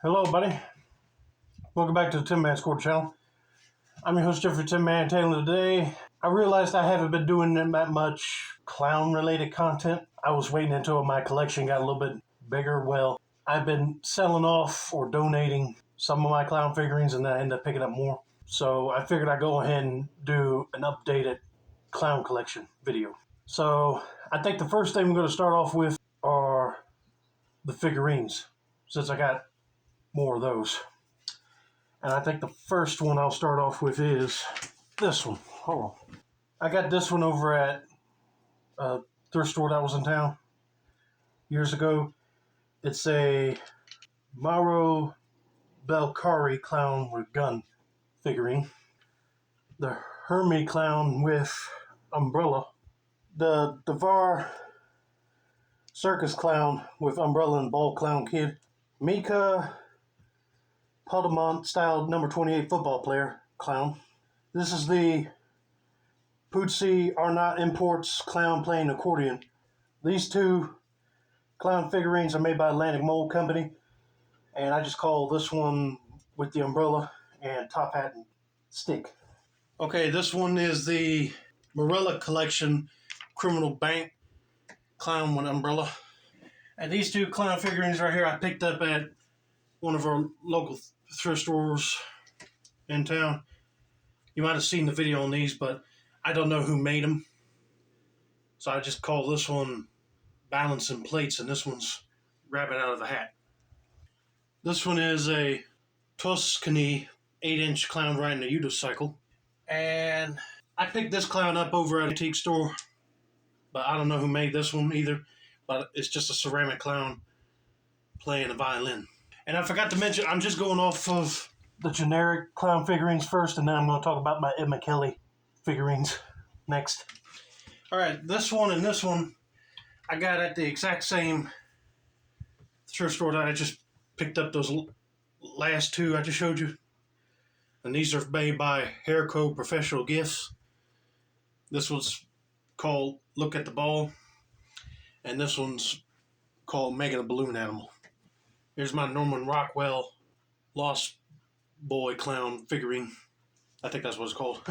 Hello, buddy. Welcome back to the Tin Man Score channel. I'm your host, Jeffrey Tin Man Taylor. Today, I realized I haven't been doing that much clown-related content. I was waiting until my collection got a little bit bigger. Well, I've been selling off or donating some of my clown figurines, and then I ended up picking up more. So I figured I'd go ahead and do an updated clown collection video. So I think the first thing we're going to start off with are the figurines, since I got more of those. And I think the first one I'll start off with is this one. Hold on. I got this one over at a thrift store that was in town years ago. It's a Mauro Belcari clown with gun figurine. The Hermie clown with umbrella. The Devar Circus clown with umbrella and ball clown kid. Mika Paldemont style number 28 football player clown. This is the Puzzi Arnott Imports clown playing accordion. These two clown figurines are made by Atlantic Mold Company, and I just call this one with the umbrella and top hat and stick. Okay, this one is the Morella Collection Criminal Bank clown with umbrella. And these two clown figurines right here I picked up at one of our local thrift stores in town. You might have seen the video on these, but I don't know who made them. So I just call this one Balancing Plates, and this one's Rabbit Out of the Hat. This one is a Tuscany 8-inch clown riding a unicycle. And I picked this clown up over at an antique store, but I don't know who made this one either. But it's just a ceramic clown playing a violin. And I forgot to mention, I'm just going off of the generic clown figurines first, and then I'm going to talk about my Ed McKelly figurines next. Alright, this one and this one I got at the exact same thrift store that I just picked up those last two I just showed you. And these are made by Hairco Professional Gifts. This one's called Look at the Ball, and this one's called Making a Balloon Animal. Here's my Norman Rockwell Lost Boy clown figurine. I think that's what it's called.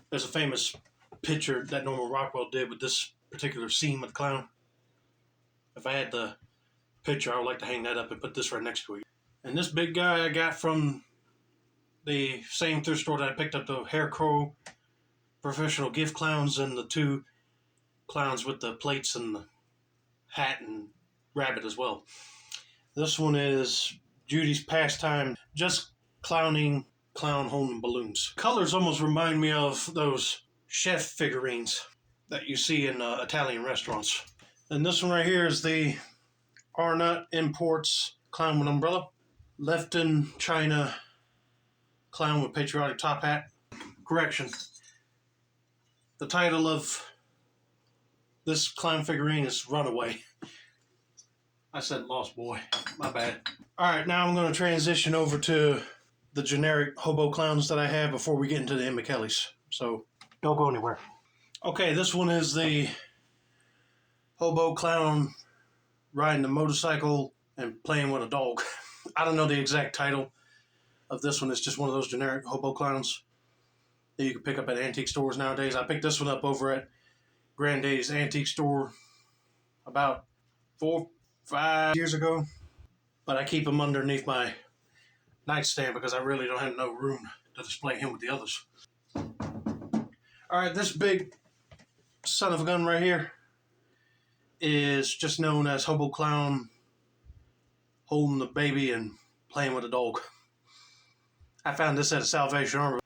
There's a famous picture that Norman Rockwell did with this particular scene with the clown. If I had the picture, I would like to hang that up and put this right next to it. And this big guy I got from the same thrift store that I picked up the Hairco Professional Gift clowns, and the two clowns with the plates and the hat and rabbit as well. This one is Judy's Pastime, just clowning, clown holding balloons. Colors almost remind me of those chef figurines that you see in Italian restaurants. And this one right here is the Arnott Imports clown with umbrella. Lefton China clown with patriotic top hat. Correction. The title of this clown figurine is Runaway. I said Lost Boy. My bad. Alright, now I'm going to transition over to the generic hobo clowns that I have before we get into the Ed McKellys. So, don't go anywhere. Okay, this one is the hobo clown riding a motorcycle and playing with a dog. I don't know the exact title of this one. It's just one of those generic hobo clowns that you can pick up at antique stores nowadays. I picked this one up over at Granddaddy's Antique Store about 4-5 years ago, but I keep him underneath my nightstand because I really don't have no room to display him with the others. Alright, this big son of a gun right here is just known as Hobo Clown holding the baby and playing with a dog. I found this at a Salvation Army.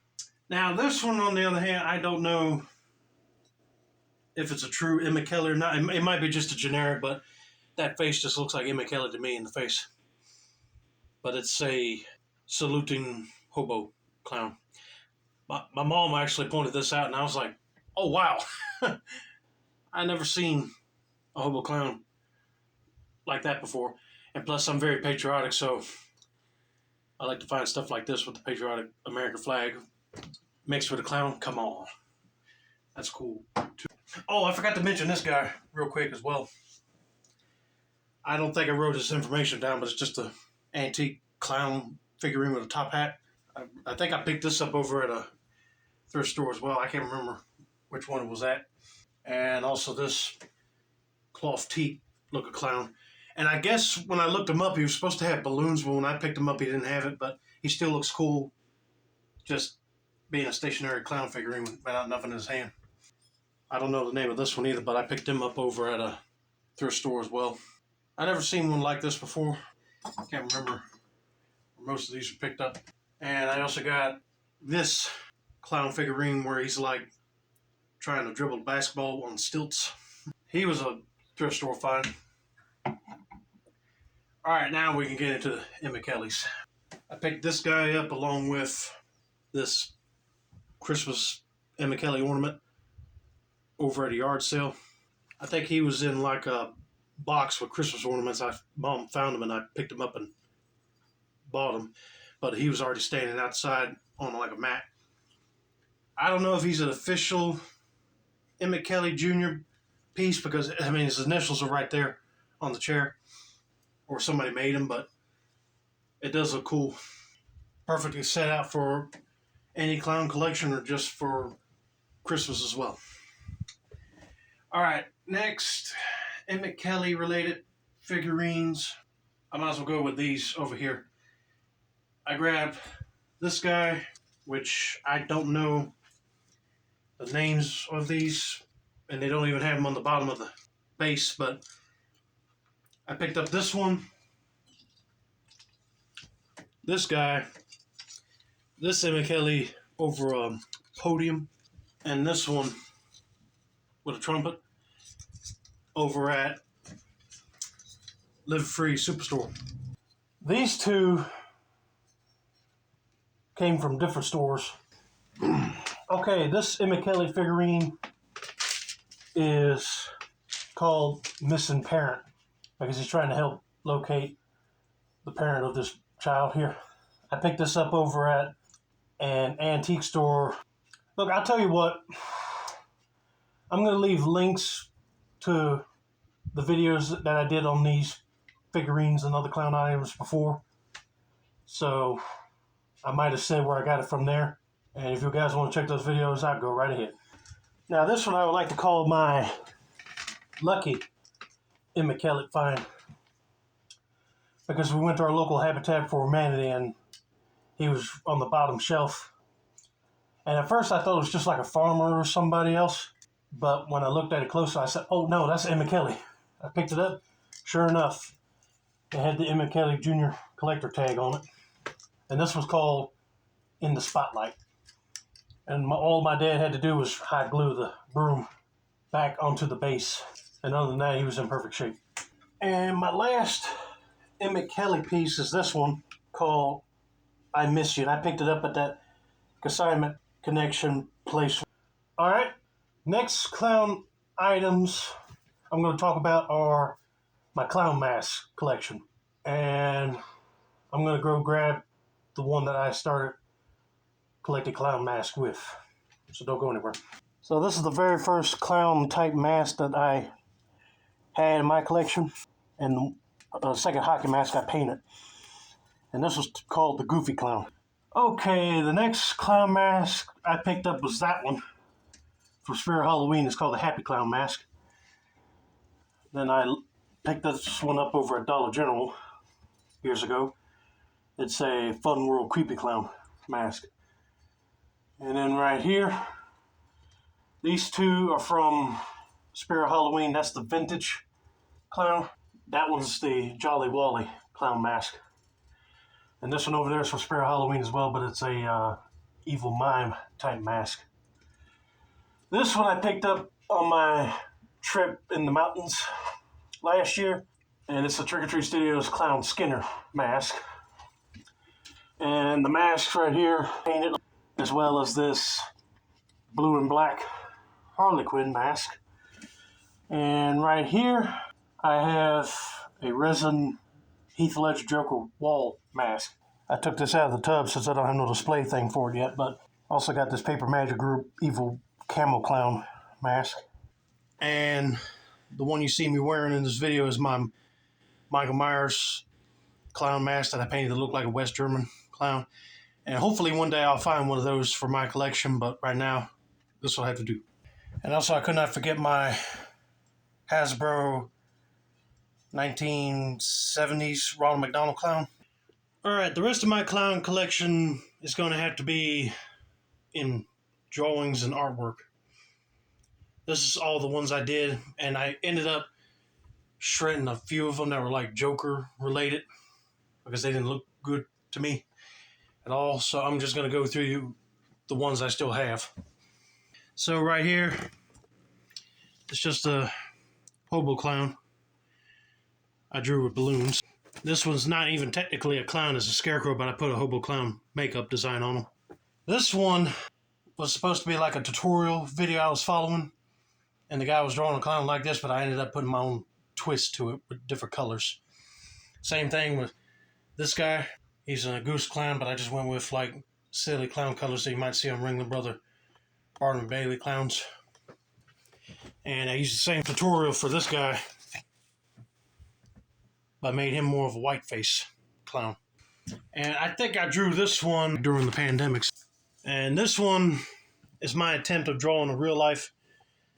Now this one, on the other hand, I don't know if it's a true Ed McKelly or not. It might be just a generic, but that face just looks like Ed McKelly to me in the face. But it's a saluting hobo clown. My mom actually pointed this out, and I was like, oh, wow. I never seen a hobo clown like that before. And plus, I'm very patriotic, so I like to find stuff like this with the patriotic American flag mixed with a clown. Come on. That's cool. Oh, I forgot to mention this guy real quick as well. I don't think I wrote this information down, but it's just an antique clown figurine with a top hat. I think I picked this up over at a thrift store as well. I can't remember which one it was at. And also this cloth teat look a clown. And I guess when I looked him up, he was supposed to have balloons, but when I picked him up, he didn't have it. But he still looks cool, just being a stationary clown figurine without nothing in his hand. I don't know the name of this one either, but I picked him up over at a thrift store as well. I never seen one like this before. I can't remember where most of these are picked up. And I also got this clown figurine where he's like trying to dribble a basketball on stilts. He was a thrift store find. Alright, now we can get into the Emmett Kellys. I picked this guy up along with this Christmas Emmett Kelly ornament over at a yard sale. I think he was in like a box with Christmas ornaments. Mom found him and I picked him up and bought him. But he was already standing outside on like a mat. I don't know if he's an official Emmett Kelly Jr. piece because, I mean, his initials are right there on the chair. Or somebody made him, but it does look cool. Perfectly set out for any clown collection or just for Christmas as well. Alright, next, Emmett Kelly related figurines. I might as well go with these over here. I grabbed this guy, which I don't know the names of these, and they don't even have them on the bottom of the base, but I picked up this one, this guy, this Emmett Kelly over a podium, and this one with a trumpet over at Live Free Superstore. These two came from different stores. Okay, this Emmett Kelly figurine is called Missing Parent because he's trying to help locate the parent of this child here. I picked this up over at an antique store. Look, I'll tell you what, I'm going to leave links to the videos that I did on these figurines and other clown items before. So I might have said where I got it from there. And if you guys want to check those videos out, go right ahead. Now this one I would like to call my lucky Emmett Kelly find. Because we went to our local Habitat for Humanity and he was on the bottom shelf. And at first I thought it was just like a farmer or somebody else. But when I looked at it closer, I said, oh no, that's Emmett Kelly. I picked it up. Sure enough, it had the Emmett Kelly Jr. collector tag on it. And this was called In the Spotlight. And all my dad had to do was hot glue the broom back onto the base. And other than that, he was in perfect shape. And my last Emmett Kelly piece is this one called I Miss You. And I picked it up at that Consignment Connection place. All right, next clown items I'm going to talk about are my clown mask collection. And I'm going to go grab the one that I started collecting clown mask with. So don't go anywhere. So this is the very first clown type mask that I had in my collection. And the second hockey mask I painted. And this was called the Goofy Clown. Okay, the next clown mask I picked up was that one. For Spirit Halloween, it's called the Happy Clown Mask. Then I picked this one up over at Dollar General years ago. It's a Fun World Creepy Clown mask. And then right here, these two are from Spirit Halloween. That's the vintage clown. That one's the Jolly Wally clown mask. And this one over there is from Spirit Halloween as well, but it's a evil mime type mask. This one I picked up on my trip in the mountains last year. And it's the Trick or Treat Studios Clown Skinner mask. And the masks right here painted, as well as this blue and black Harley Quinn mask. And right here, I have a resin Heath Ledger Joker wall mask. I took this out of the tub since I don't have no display thing for it yet, but also got this Paper Magic Group Evil Camo Clown mask. And the one you see me wearing in this video is my Michael Myers clown mask that I painted to look like a West German clown. And hopefully one day I'll find one of those for my collection, but right now, this will have to do. And also, I could not forget my Hasbro 1970s Ronald McDonald clown. Alright, the rest of my clown collection is going to have to be in drawings and artwork. This is all the ones I did, and I ended up shredding a few of them that were like Joker related because they didn't look good to me at all. So I'm just going to go through the ones I still have. So right here, it's just a hobo clown I drew with balloons. This one's not even technically a clown, it's a scarecrow, but I put a hobo clown makeup design on him. This one was supposed to be like a tutorial video I was following, and the guy was drawing a clown like this, but I ended up putting my own twist to it with different colors. Same thing with this guy. He's a goose clown, but I just went with like silly clown colors that you might see on Ringling Brother, Barnum Bailey clowns. And I used the same tutorial for this guy, but I made him more of a white face clown. And I think I drew this one during the pandemic. And this one is my attempt of drawing a real life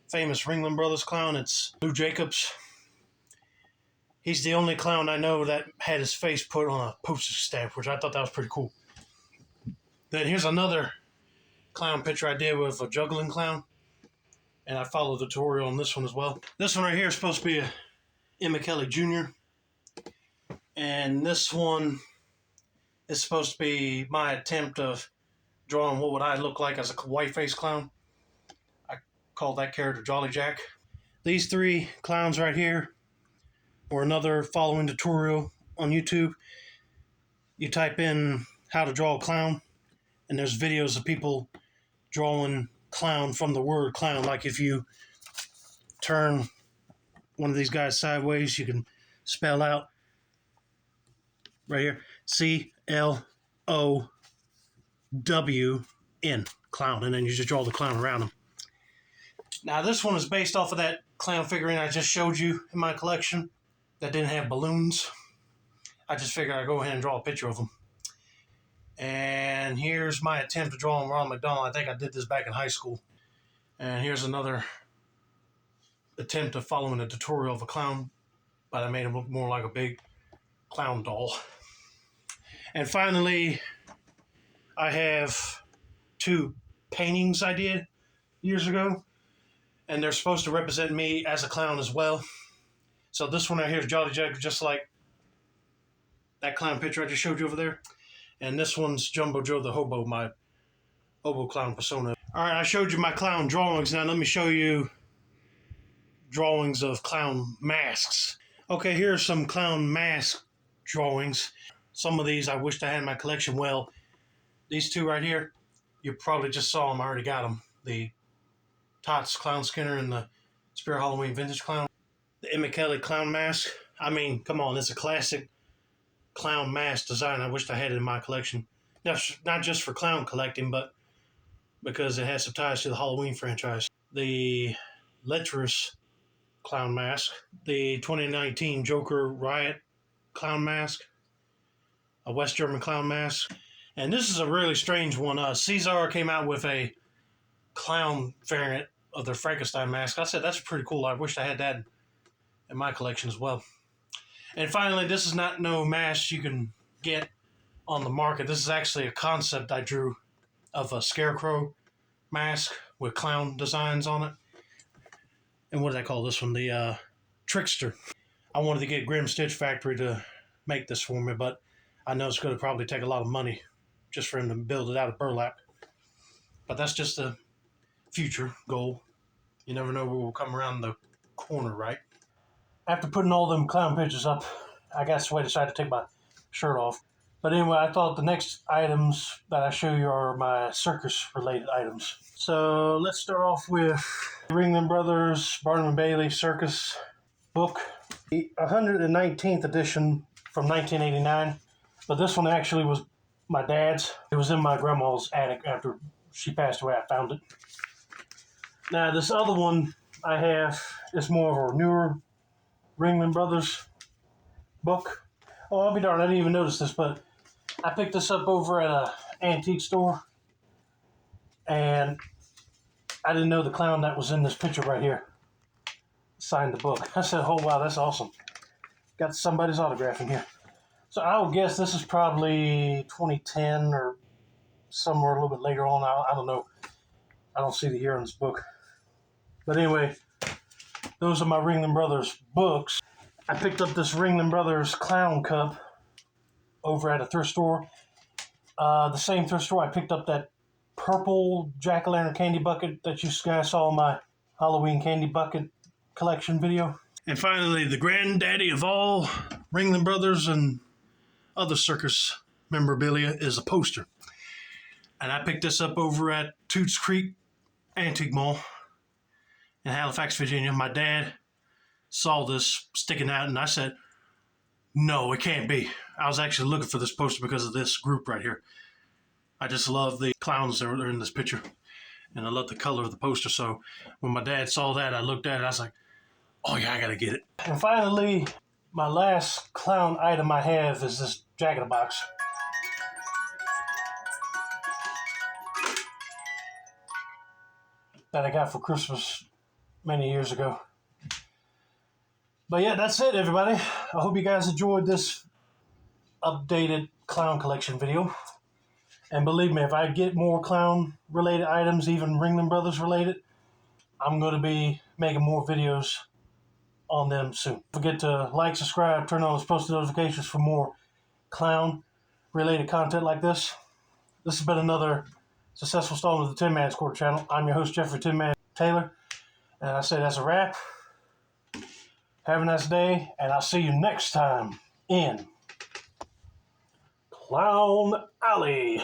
famous Ringling Brothers clown. It's Lou Jacobs. He's the only clown I know that had his face put on a postage stamp, which I thought that was pretty cool. Then here's another clown picture I did with a juggling clown, and I followed the tutorial on this one as well. This one right here is supposed to be a Emmett Kelly Jr., and this one is supposed to be my attempt of drawing what would I look like as a white face clown. I call that character Jolly Jack. These three clowns right here, or another following tutorial on YouTube. You type in how to draw a clown, and there's videos of people drawing clown from the word clown. Like if you turn one of these guys sideways, you can spell out right here C-L-O-W-N, clown, and then you just draw the clown around them. Now this one is based off of that clown figurine I just showed you in my collection that didn't have balloons. I just figured I'd go ahead and draw a picture of them. And here's my attempt to draw Ronald McDonald. I think I did this back in high school. And here's another attempt of following a tutorial of a clown, but I made him look more like a big clown doll. And finally, I have two paintings I did years ago, and they're supposed to represent me as a clown as well. So this one right here is Jolly Jack, just like that clown picture I just showed you over there. And this one's Jumbo Joe the Hobo, my hobo clown persona. All right, I showed you my clown drawings. Now let me show you drawings of clown masks. Okay, here's some clown mask drawings. Some of these I wished I had in my collection. Well, these two right here, you probably just saw them. I already got them. The Tots Clown Skinner and the Spirit Halloween Vintage Clown. The Emmett Kelly clown mask. I mean, come on, it's a classic clown mask design. I wished I had it in my collection. Not just for clown collecting, but because it has some ties to the Halloween franchise. The Lecherous clown mask. The 2019 Joker Riot clown mask. A West German clown mask. And this is a really strange one. Caesar came out with a clown variant of their Frankenstein mask. I said, that's pretty cool. I wish I had that in my collection as well. And finally, this is not no mask you can get on the market. This is actually a concept I drew of a scarecrow mask with clown designs on it. And what did I call this one? The Trickster. I wanted to get Grim Stitch Factory to make this for me, but I know it's going to probably take a lot of money just for him to build it out of burlap. But that's just a future goal. You never know where we'll come around the corner, right? After putting all them clown pictures up, I guess I decided to take my shirt off. But anyway, I thought the next items that I show you are my circus-related items. So let's start off with Ringling Brothers, Barnum and Bailey Circus book. The 119th edition from 1989. But this one actually was my dad's. It was in my grandma's attic after she passed away. I found it. Now this other one I have is more of a newer Ringling Brothers book. Oh, I'll be darned, I didn't even notice this, but I picked this up over at an antique store, and I didn't know the clown that was in this picture right here signed the book. I said, oh wow, that's awesome. Got somebody's autograph in here. So I would guess this is probably 2010 or somewhere a little bit later on. I don't know. I don't see the year on this book. But anyway, those are my Ringling Brothers books. I picked up this Ringling Brothers clown cup over at a thrift store. The same thrift store I picked up that purple jack-o'-lantern candy bucket that you guys saw in my Halloween candy bucket collection video. And finally, the granddaddy of all Ringling Brothers and other circus memorabilia is a poster. And I picked this up over at Toots Creek Antique Mall in Halifax, Virginia. My dad saw this sticking out, and I said, no, it can't be. I was actually looking for this poster because of this group right here. I just love the clowns that are in this picture, and I love the color of the poster. So when my dad saw that, I looked at it, I was like, oh yeah, I gotta get it. And finally, my last clown item I have is this Jack-in-the-Box. That I got for Christmas many years ago. But yeah, that's it, everybody. I hope you guys enjoyed this updated clown collection video. And believe me, if I get more clown-related items, even Ringling Brothers related, I'm going to be making more videos on them soon. Don't forget to like, subscribe, turn on those post notifications for more clown-related content like this. This has been another successful installment of the Tin Man's Quarter channel. I'm your host, Jeffrey Tin Man Taylor, and I say that's a wrap. Have a nice day, and I'll see you next time in Clown Alley.